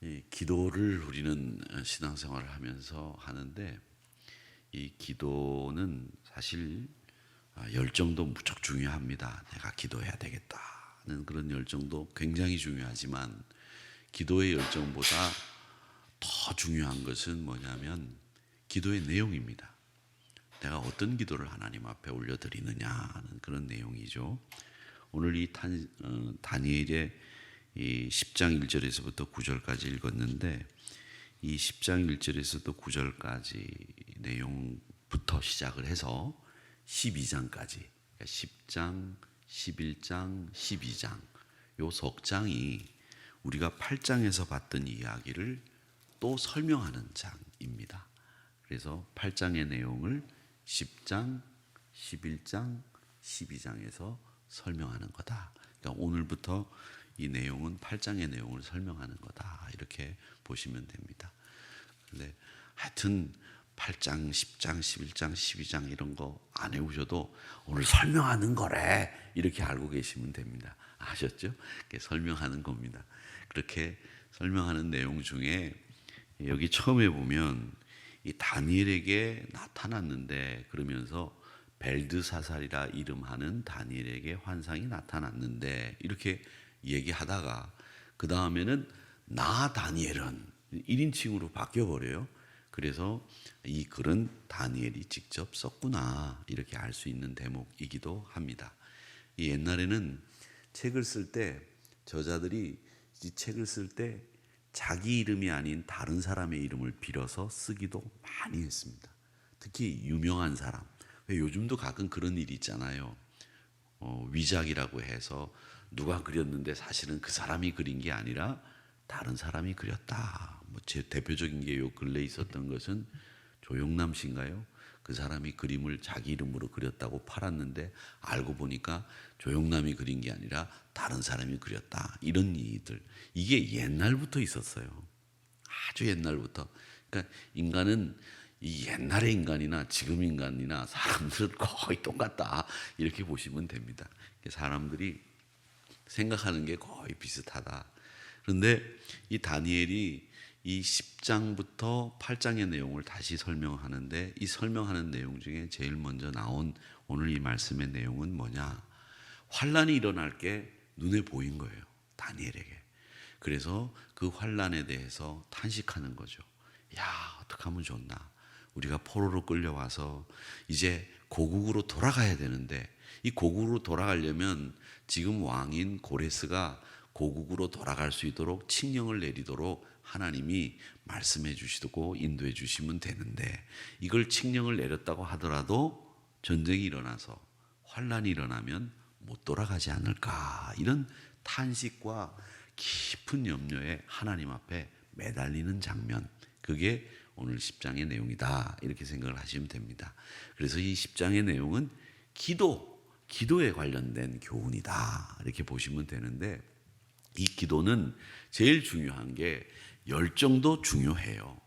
이 기도를 우리는 신앙생활을 하면서 하는데, 이 기도는 사실 열정도 무척 중요합니다. 내가 기도해야 되겠다는 그런 열정도 굉장히 중요하지만, 기도의 열정보다 더 중요한 것은 뭐냐면 기도의 내용입니다. 내가 어떤 기도를 하나님 앞에 올려드리느냐는 그런 내용이죠. 오늘 이 다니엘의 이 10장 1절에서부터 9절까지 읽었는데, 이 10장 1절에서도 9절까지 내용부터 시작을 해서 12장까지, 그러니까 10장, 11장, 12장, 요 석 장이 우리가 8장에서 봤던 이야기를 또 설명하는 장입니다. 그래서 8장의 내용을 10장, 11장, 12장에서 설명하는 거다. 그러니까 오늘부터 이 내용은 8장의 내용을 설명하는 거다, 이렇게 보시면 됩니다. 근데 하여튼 8장, 10장, 11장, 12장 이런 거 안 해오셔도 오늘 설명하는 거래, 이렇게 알고 계시면 됩니다. 아셨죠? 설명하는 겁니다. 그렇게 설명하는 내용 중에 여기 처음에 보면 이 다니엘에게 나타났는데, 그러면서 벨드사살이라 이름하는 다니엘에게 환상이 나타났는데, 이렇게 얘기하다가 그 다음에는 나 다니엘은 1인칭으로 바뀌어버려요. 그래서 이 글은 다니엘이 직접 썼구나, 이렇게 알 수 있는 대목이기도 합니다. 이 옛날에는 책을 쓸 때 저자들이 이 책을 쓸 때 자기 이름이 아닌 다른 사람의 이름을 빌어서 쓰기도 많이 했습니다. 특히 유명한 사람. 왜 요즘도 가끔 그런 일이 있잖아요. 위작이라고 해서 누가 그렸는데 사실은 그 사람이 그린 게 아니라 다른 사람이 그렸다. 제 대표적인 게 요 근래 있었던 것은 조영남 씨인가요? 그 사람이 그림을 자기 이름으로 그렸다고 팔았는데 알고 보니까 조영남이 그린 게 아니라 다른 사람이 그렸다. 이런 일들, 이게 옛날부터 있었어요. 아주 옛날부터. 그러니까 인간은 이 옛날의 인간이나 지금 인간이나 사람들은 거의 똑같다, 이렇게 보시면 됩니다. 사람들이 생각하는 게 거의 비슷하다. 그런데 이 다니엘이 이 10장부터 8장의 내용을 다시 설명하는데, 이 설명하는 내용 중에 제일 먼저 나온 오늘 이 말씀의 내용은 뭐냐? 환란이 일어날 게 눈에 보인 거예요, 다니엘에게. 그래서 그 환란에 대해서 탄식하는 거죠. 야, 어떻게 하면 좋나? 우리가 포로로 끌려와서 이제 고국으로 돌아가야 되는데, 이 고국으로 돌아가려면 지금 왕인 고레스가 고국으로 돌아갈 수 있도록 칙령을 내리도록 하나님이 말씀해 주시고 인도해 주시면 되는데, 이걸 칙령을 내렸다고 하더라도 전쟁이 일어나서 환란이 일어나면 못 돌아가지 않을까, 이런 탄식과 깊은 염려에 하나님 앞에 매달리는 장면, 그게 오늘 10장의 내용이다, 이렇게 생각을 하시면 됩니다. 그래서 이 10장의 내용은 기도에 관련된 교훈이다, 이렇게 보시면 되는데, 이 기도는 제일 중요한 게 열정도 중요해요.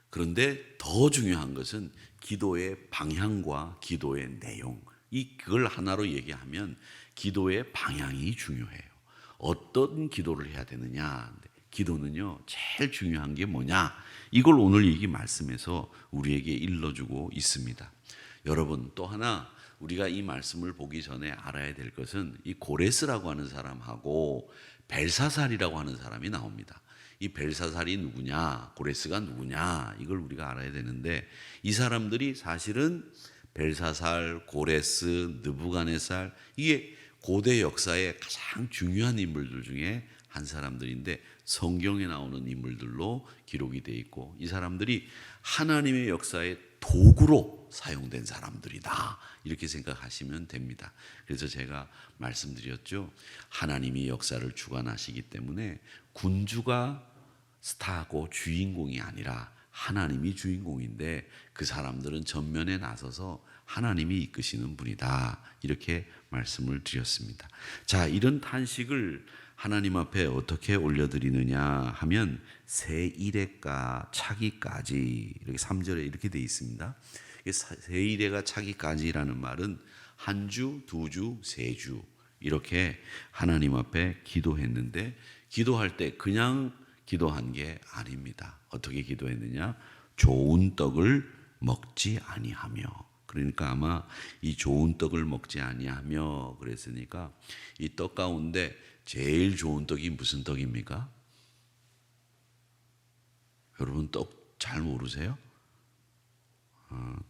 그런데 더 중요한 것은 기도의 방향과 기도의 내용, 그걸 하나로 얘기하면 기도의 방향이 중요해요. 어떤 기도를 해야 되느냐? 기도는요, 제일 중요한 게 뭐냐? 이걸 오늘 이 말씀에서 우리에게 일러주고 있습니다. 여러분, 또 하나 우리가 이 말씀을 보기 전에 알아야 될 것은 이 고레스라고 하는 사람하고 벨사살이라고 하는 사람이 나옵니다. 이 벨사살이 누구냐, 고레스가 누구냐, 이걸 우리가 알아야 되는데, 이 사람들이 사실은 벨사살, 고레스, 느부갓네살, 이게 고대 역사의 가장 중요한 인물들 중에 한 사람들인데, 성경에 나오는 인물들로 기록이 되어 있고, 이 사람들이 하나님의 역사의 도구로 사용된 사람들이다, 이렇게 생각하시면 됩니다. 그래서 제가 말씀드렸죠. 하나님이 역사를 주관하시기 때문에 군주가 스타고 주인공이 아니라 하나님이 주인공인데, 그 사람들은 전면에 나서서 하나님이 이끄시는 분이다, 이렇게 말씀을 드렸습니다. 자, 이런 탄식을 하나님 앞에 어떻게 올려드리느냐 하면 새1회가 차기까지, 이렇게 3절에 이렇게 되어 있습니다. 새1회가 차기까지라는 말은 한 주, 두 주, 세 주, 이렇게 하나님 앞에 기도했는데, 기도할 때 그냥 기도한 게 아닙니다. 어떻게 기도했느냐? 좋은 떡을 먹지 아니하며. 그러니까 아마 이 좋은 떡을 먹지 아니하며 그랬으니까 이 떡 가운데 제일 좋은 떡이 무슨 떡입니까? 여러분 떡 잘 모르세요?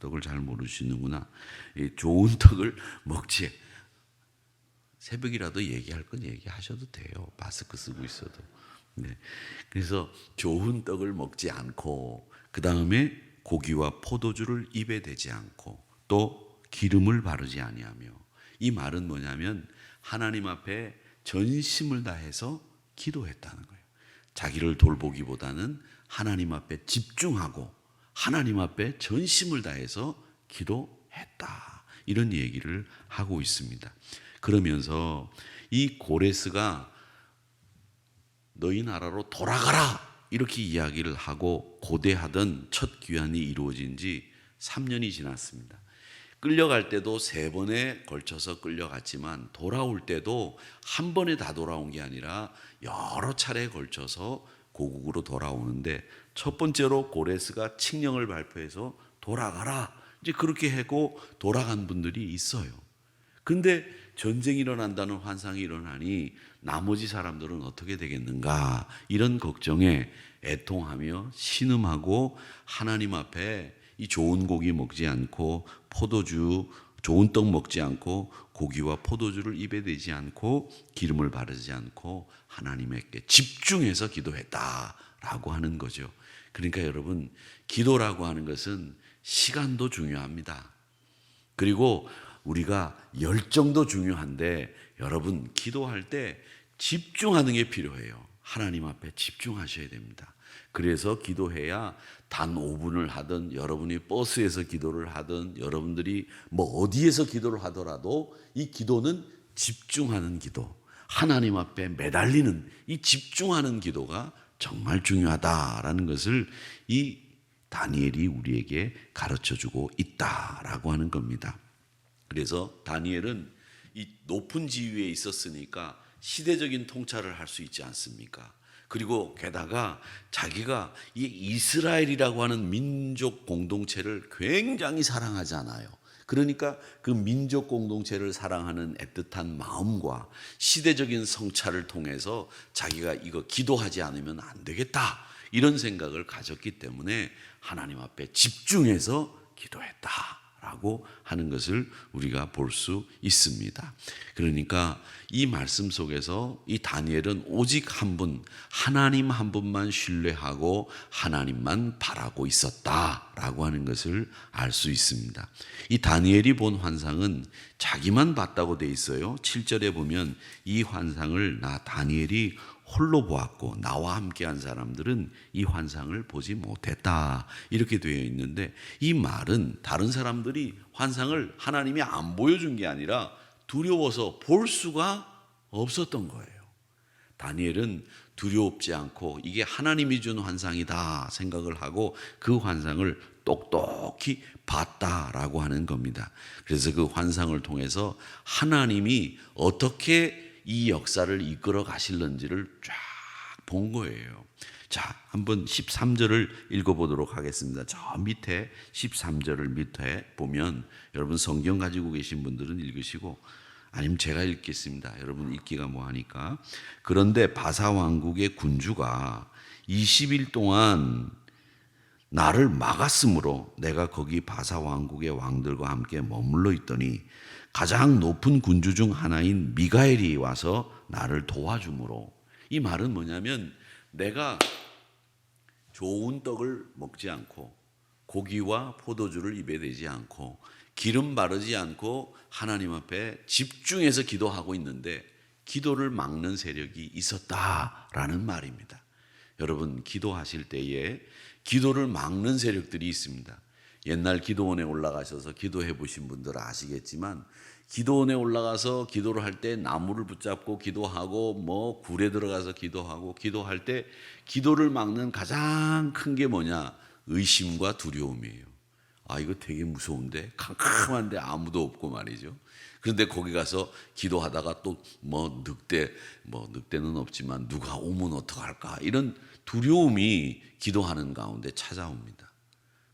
떡을 잘 모르시는구나. 이 좋은 떡을 먹지. 새벽이라도 얘기할 건 얘기하셔도 돼요. 마스크 쓰고 있어도. 네. 그래서 좋은 떡을 먹지 않고 그 다음에 고기와 포도주를 입에 대지 않고 또 기름을 바르지 아니하며. 이 말은 뭐냐면 하나님 앞에 전심을 다해서 기도했다는 거예요. 자기를 돌보기보다는 하나님 앞에 집중하고 하나님 앞에 전심을 다해서 기도했다. 이런 얘기를 하고 있습니다. 그러면서 이 고레스가 너희 나라로 돌아가라 이렇게 이야기를 하고 고대하던 첫 귀환이 이루어진 지 3년이 지났습니다. 끌려갈 때도 3번에 걸쳐서 끌려갔지만 돌아올 때도 한 번에 다 돌아온 게 아니라 여러 차례에 걸쳐서 고국으로 돌아오는데 첫 번째로 고레스가 칙령을 발표해서 돌아가라 이제 그렇게 하고 돌아간 분들이 있어요. 근데 전쟁이 일어난다는 환상이 일어나니 나머지 사람들은 어떻게 되겠는가 이런 걱정에 애통하며 신음하고 하나님 앞에 이 좋은 고기 먹지 않고 포도주 좋은 떡 먹지 않고 고기와 포도주를 입에 대지 않고 기름을 바르지 않고 하나님께 집중해서 기도했다라고 하는 거죠. 그러니까 여러분 기도라고 하는 것은 시간도 중요합니다. 그리고 우리가 열정도 중요한데 여러분 기도할 때 집중하는 게 필요해요. 하나님 앞에 집중하셔야 됩니다. 그래서 기도해야 단 5분을 하든 여러분이 버스에서 기도를 하든 여러분들이 뭐 어디에서 기도를 하더라도 이 기도는 집중하는 기도, 하나님 앞에 매달리는 이 집중하는 기도가 정말 중요하다라는 것을 이 다니엘이 우리에게 가르쳐주고 있다라고 하는 겁니다. 그래서 다니엘은 이 높은 지위에 있었으니까 시대적인 통찰을 할 수 있지 않습니까? 그리고 게다가 자기가 이 이스라엘이라고 하는 민족 공동체를 굉장히 사랑하잖아요. 그러니까 그 민족 공동체를 사랑하는 애틋한 마음과 시대적인 성찰을 통해서 자기가 이거 기도하지 않으면 안 되겠다 이런 생각을 가졌기 때문에 하나님 앞에 집중해서 기도했다라고 하는 것을 우리가 볼 수 있습니다. 그러니까 이 말씀 속에서 이 다니엘은 오직 한 분, 하나님 한 분만 신뢰하고 하나님만 바라고 있었다라고 하는 것을 알 수 있습니다. 이 다니엘이 본 환상은 자기만 봤다고 돼 있어요. 7절에 보면 이 환상을 나 다니엘이 홀로 보았고 나와 함께한 사람들은 이 환상을 보지 못했다 이렇게 되어 있는데 이 말은 다른 사람들이 환상을 하나님이 안 보여준 게 아니라 두려워서 볼 수가 없었던 거예요. 다니엘은 두렵지 않고 이게 하나님이 준 환상이다 생각을 하고 그 환상을 똑똑히 봤다라고 하는 겁니다. 그래서 그 환상을 통해서 하나님이 어떻게 이 역사를 이끌어 가실는지를 쫙 본 거예요. 자, 한번 13절을 읽어보도록 하겠습니다. 저 밑에 13절을 밑에 보면 여러분 성경 가지고 계신 분들은 읽으시고 아니면 제가 읽겠습니다. 여러분 읽기가 뭐하니까. 그런데 바사 왕국의 군주가 20일 동안 나를 막았으므로 내가 거기 바사 왕국의 왕들과 함께 머물러 있더니 가장 높은 군주 중 하나인 미가엘이 와서 나를 도와주므로. 이 말은 뭐냐면 내가 좋은 떡을 먹지 않고 고기와 포도주를 입에 대지 않고 기름 바르지 않고 하나님 앞에 집중해서 기도하고 있는데 기도를 막는 세력이 있었다라는 말입니다. 여러분 기도하실 때에 기도를 막는 세력들이 있습니다. 옛날 기도원에 올라가셔서 기도해 보신 분들은 아시겠지만 기도원에 올라가서 기도를 할 때 나무를 붙잡고 기도하고 뭐 굴에 들어가서 기도하고 기도할 때 기도를 막는 가장 큰 게 뭐냐? 의심과 두려움이에요. 아 이거 되게 무서운데 캄캄한데 아무도 없고 말이죠. 그런데 거기 가서 기도하다가 또 늑대는 없지만 누가 오면 어떡할까, 이런 두려움이 기도하는 가운데 찾아옵니다.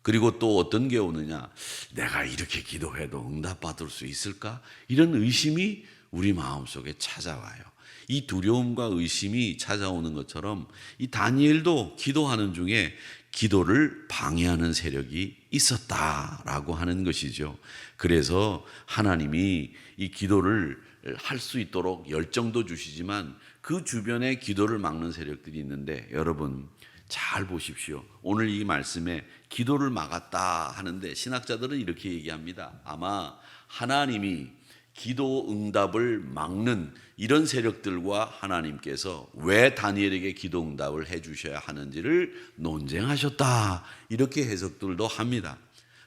그리고 또 어떤 게 오느냐, 내가 이렇게 기도해도 응답받을 수 있을까, 이런 의심이 우리 마음속에 찾아와요. 이 두려움과 의심이 찾아오는 것처럼 이 다니엘도 기도하는 중에 기도를 방해하는 세력이 있었다라고 하는 것이죠. 그래서 하나님이 이 기도를 할 수 있도록 열정도 주시지만 그 주변에 기도를 막는 세력들이 있는데, 여러분 잘 보십시오. 오늘 이 말씀에 기도를 막았다 하는데 신학자들은 이렇게 얘기합니다. 아마 하나님이 기도 응답을 막는 이런 세력들과 하나님께서 왜 다니엘에게 기도 응답을 해 주셔야 하는지를 논쟁하셨다, 이렇게 해석들도 합니다.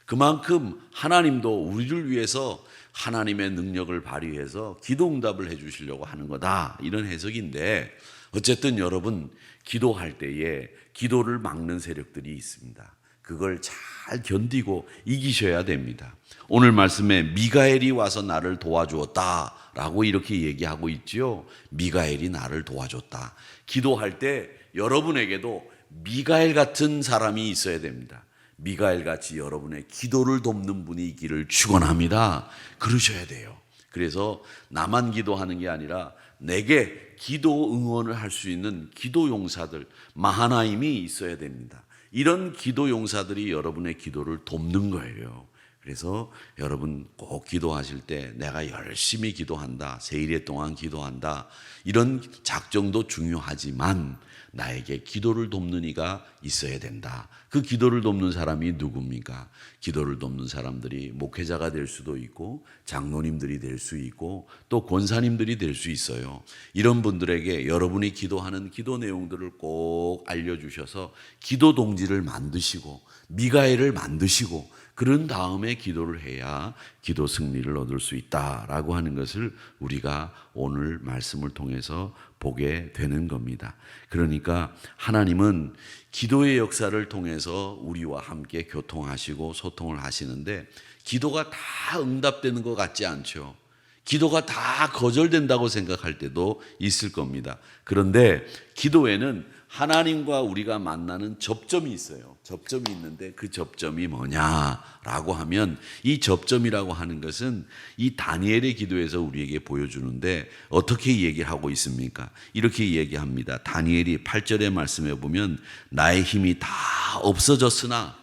그만큼 하나님도 우리를 위해서 하나님의 능력을 발휘해서 기도 응답을 해 주시려고 하는 거다, 이런 해석인데, 어쨌든 여러분 기도할 때에 기도를 막는 세력들이 있습니다. 그걸 잘 견디고 이기셔야 됩니다. 오늘 말씀에 미가엘이 와서 나를 도와주었다라고 이렇게 얘기하고 있지요. 미가엘이 나를 도와줬다. 기도할 때 여러분에게도 미가엘 같은 사람이 있어야 됩니다. 미가엘 같이 여러분의 기도를 돕는 분이 있기를 축원합니다. 그러셔야 돼요. 그래서 나만 기도하는 게 아니라 내게 기도 응원을 할 수 있는 기도 용사들, 마하나임이 있어야 됩니다. 이런 기도 용사들이 여러분의 기도를 돕는 거예요. 그래서 여러분 꼭 기도하실 때 내가 열심히 기도한다, 세일에 동안 기도한다, 이런 작정도 중요하지만 나에게 기도를 돕는 이가 있어야 된다. 그 기도를 돕는 사람이 누굽니까? 기도를 돕는 사람들이 목회자가 될 수도 있고 장로님들이 될 수 있고 또 권사님들이 될 수 있어요. 이런 분들에게 여러분이 기도하는 기도 내용들을 꼭 알려주셔서 기도 동지를 만드시고 미가엘을 만드시고 그런 다음에 기도를 해야 기도 승리를 얻을 수 있다라고 하는 것을 우리가 오늘 말씀을 통해서 보게 되는 겁니다. 그러니까 하나님은 기도의 역사를 통해서 우리와 함께 교통하시고 소통을 하시는데, 기도가 다 응답되는 것 같지 않죠. 기도가 다 거절된다고 생각할 때도 있을 겁니다. 그런데 기도에는 하나님과 우리가 만나는 접점이 있어요. 접점이 있는데 그 접점이 뭐냐라고 하면, 이 접점이라고 하는 것은 이 다니엘의 기도에서 우리에게 보여주는데 어떻게 얘기를 하고 있습니까? 이렇게 얘기합니다. 다니엘이 8절의 말씀에 보면 나의 힘이 다 없어졌으나,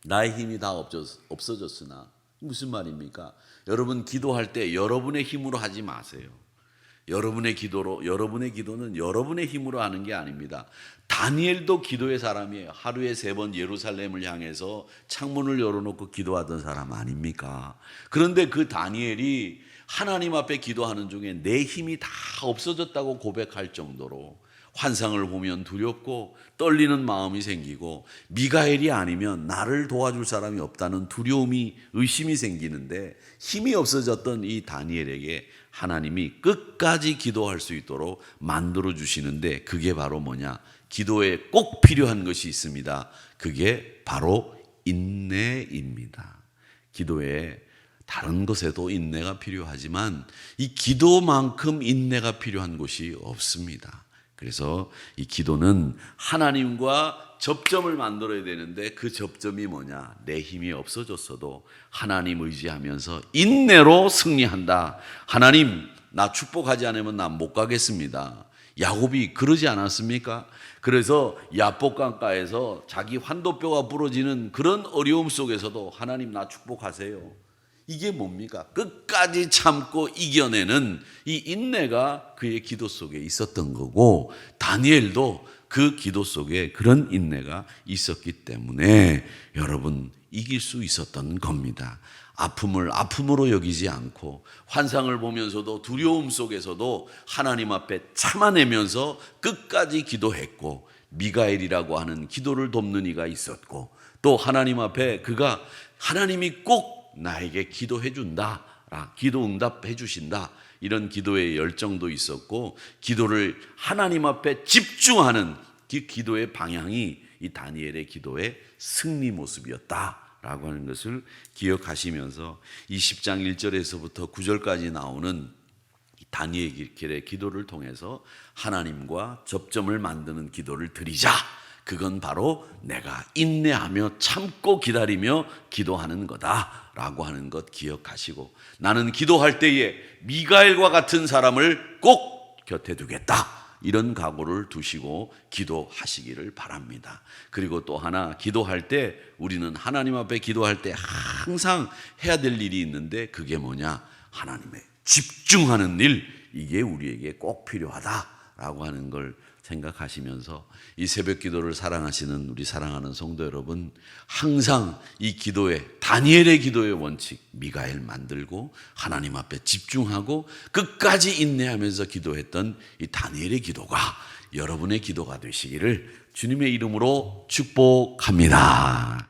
나의 힘이 다 없어졌으나 무슨 말입니까? 여러분 기도할 때 여러분의 힘으로 하지 마세요. 여러분의 기도는 여러분의 힘으로 하는 게 아닙니다. 다니엘도 기도의 사람이에요. 하루에 3번 예루살렘을 향해서 창문을 열어놓고 기도하던 사람 아닙니까? 그런데 그 다니엘이 하나님 앞에 기도하는 중에 내 힘이 다 없어졌다고 고백할 정도로 환상을 보면 두렵고 떨리는 마음이 생기고 미가엘이 아니면 나를 도와줄 사람이 없다는 두려움이, 의심이 생기는데, 힘이 없어졌던 이 다니엘에게 하나님이 끝까지 기도할 수 있도록 만들어 주시는데, 그게 바로 뭐냐? 기도에 꼭 필요한 것이 있습니다. 그게 바로 인내입니다. 기도에 다른 것에도 인내가 필요하지만 이 기도만큼 인내가 필요한 곳이 없습니다. 그래서 이 기도는 하나님과 접점을 만들어야 되는데, 그 접점이 뭐냐? 내 힘이 없어졌어도 하나님 의지하면서 인내로 승리한다. 하나님, 나 축복하지 않으면 나 못 가겠습니다. 야곱이 그러지 않았습니까? 그래서 야복강가에서 자기 환도뼈가 부러지는 그런 어려움 속에서도 하나님 나 축복하세요. 이게 뭡니까? 끝까지 참고 이겨내는 이 인내가 그의 기도 속에 있었던 거고, 다니엘도 그 기도 속에 그런 인내가 있었기 때문에 여러분 이길 수 있었던 겁니다. 아픔을 아픔으로 여기지 않고 환상을 보면서도 두려움 속에서도 하나님 앞에 참아내면서 끝까지 기도했고, 미가엘이라고 하는 기도를 돕는 이가 있었고, 또 하나님 앞에 그가 하나님이 꼭 나에게 기도해 준다, 기도 응답해 주신다, 이런 기도의 열정도 있었고, 기도를 하나님 앞에 집중하는 그 기도의 방향이 이 다니엘의 기도의 승리 모습이었다 라고 하는 것을 기억하시면서 이 10장 1절에서부터 9절까지 나오는 다니엘의 기도를 통해서 하나님과 접점을 만드는 기도를 드리자. 그건 바로 내가 인내하며 참고 기다리며 기도하는 거다라고 하는 것 기억하시고, 나는 기도할 때에 미가엘과 같은 사람을 꼭 곁에 두겠다, 이런 각오를 두시고 기도하시기를 바랍니다. 그리고 또 하나, 기도할 때 우리는 하나님 앞에 기도할 때 항상 해야 될 일이 있는데, 그게 뭐냐? 하나님의 집중하는 일, 이게 우리에게 꼭 필요하다라고 하는 걸 생각하시면서 이 새벽 기도를 사랑하시는 우리 사랑하는 성도 여러분, 항상 이 기도의, 다니엘의 기도의 원칙, 미가엘 만들고 하나님 앞에 집중하고 끝까지 인내하면서 기도했던 이 다니엘의 기도가 여러분의 기도가 되시기를 주님의 이름으로 축복합니다.